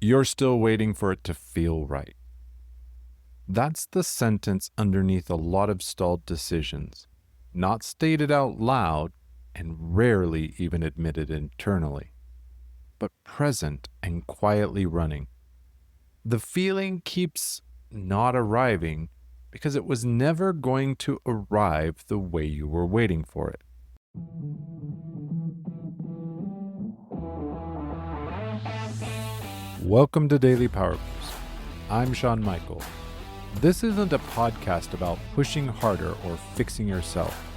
You're still waiting for it to feel right. That's the sentence underneath a lot of stalled decisions, not stated out loud and rarely even admitted internally, but present and quietly running. The feeling keeps not arriving because it was never going to arrive the way you were waiting for it. Welcome to Daily Power Boost. I'm Shawn Michael. This isn't a podcast about pushing harder or fixing yourself.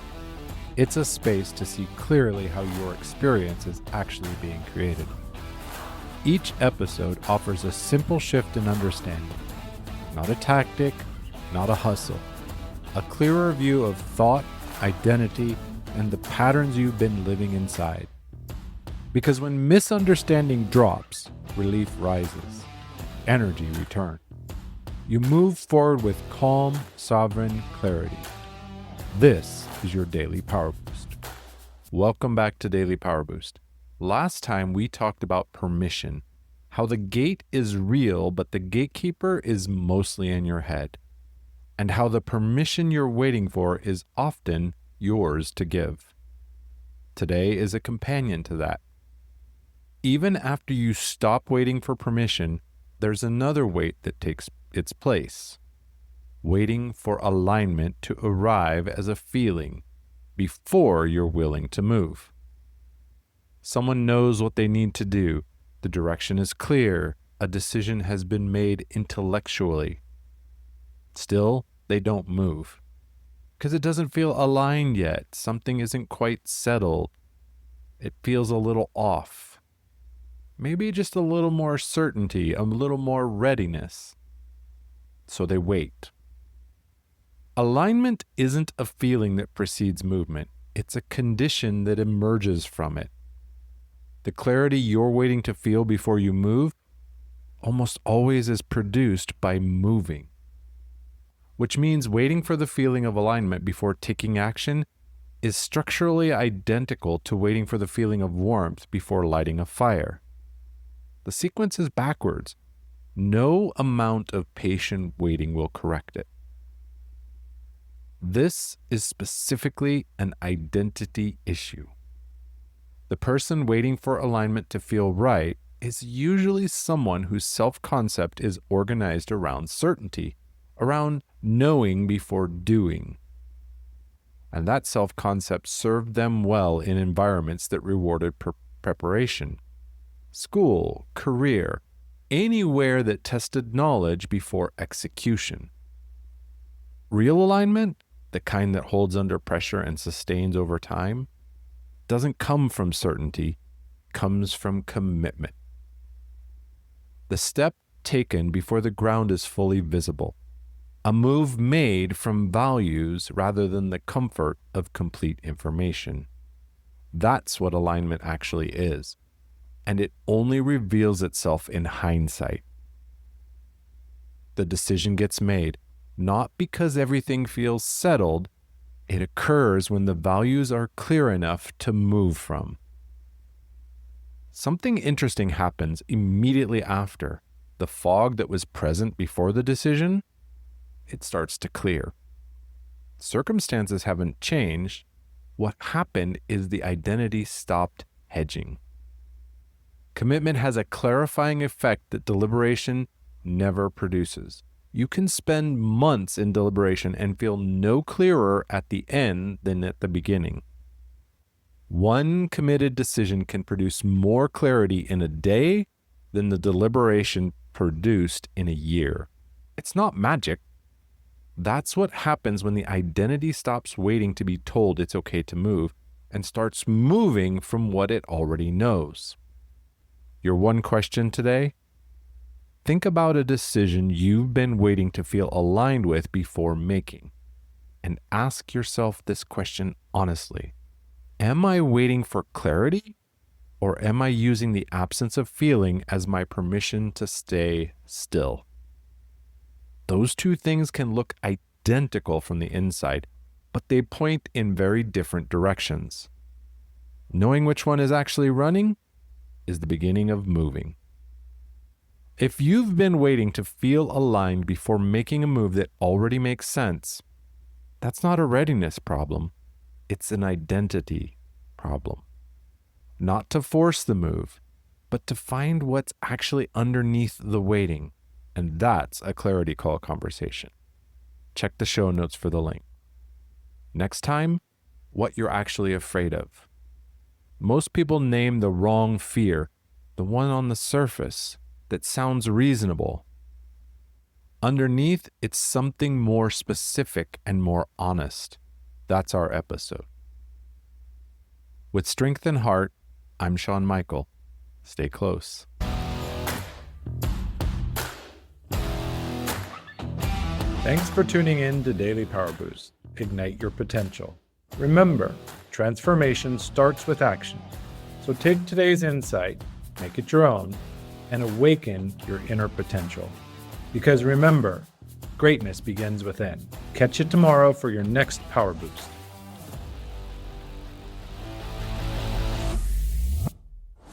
It's a space to see clearly how your experience is actually being created. Each episode offers a simple shift in understanding, not a tactic, not a hustle, a clearer view of thought, identity, and the patterns you've been living inside. Because when misunderstanding drops, relief rises, energy returns. You move forward with calm, sovereign clarity. This is your Daily Power Boost. Welcome back to Daily Power Boost. Last time we talked about permission, how the gate is real, but the gatekeeper is mostly in your head, and how the permission you're waiting for is often yours to give. Today is a companion to that. Even after you stop waiting for permission, there's another wait that takes its place. Waiting for alignment to arrive as a feeling before you're willing to move. Someone knows what they need to do. The direction is clear. A decision has been made intellectually. Still, they don't move because it doesn't feel aligned yet. Something isn't quite settled. It feels a little off. Maybe just a little more certainty, a little more readiness. So they wait. Alignment isn't a feeling that precedes movement. It's a condition that emerges from it. The clarity you're waiting to feel before you move almost always is produced by moving, which means waiting for the feeling of alignment before taking action is structurally identical to waiting for the feeling of warmth before lighting a fire. The sequence is backwards. No amount of patient waiting will correct it. This is specifically an identity issue. The person waiting for alignment to feel right is usually someone whose self-concept is organized around certainty, around knowing before doing. And that self-concept served them well in environments that rewarded preparation. School, career, anywhere that tested knowledge before execution. Real alignment, the kind that holds under pressure and sustains over time, doesn't come from certainty, comes from commitment. The step taken before the ground is fully visible. A move made from values rather than the comfort of complete information. That's what alignment actually is. And it only reveals itself in hindsight. The decision gets made, not because everything feels settled. It occurs when the values are clear enough to move from. Something interesting happens immediately after. The fog that was present before the decision, it starts to clear. Circumstances haven't changed. What happened is the identity stopped hedging. Commitment has a clarifying effect that deliberation never produces. You can spend months in deliberation and feel no clearer at the end than at the beginning. One committed decision can produce more clarity in a day than the deliberation produced in a year. It's not magic. That's what happens when the identity stops waiting to be told it's okay to move and starts moving from what it already knows. Your one question today? Think about a decision you've been waiting to feel aligned with before making, and ask yourself this question honestly. Am I waiting for clarity, or am I using the absence of feeling as my permission to stay still? Those two things can look identical from the inside, but they point in very different directions. Knowing which one is actually running is the beginning of moving. If you've been waiting to feel aligned before making a move that already makes sense, that's not a readiness problem. It's an identity problem. Not to force the move, but to find what's actually underneath the waiting. And that's a clarity call conversation. Check the show notes for the link. Next time, what you're actually afraid of. Most people name the wrong fear, the one on the surface that sounds reasonable. Underneath, it's something more specific and more honest. That's our episode. With strength and heart, I'm Shawn Michael. Stay close. Thanks for tuning in to Daily Power Boost. Ignite your potential. Remember, transformation starts with action. So take today's insight, make it your own, and awaken your inner potential. Because remember, greatness begins within. Catch you tomorrow for your next Power Boost.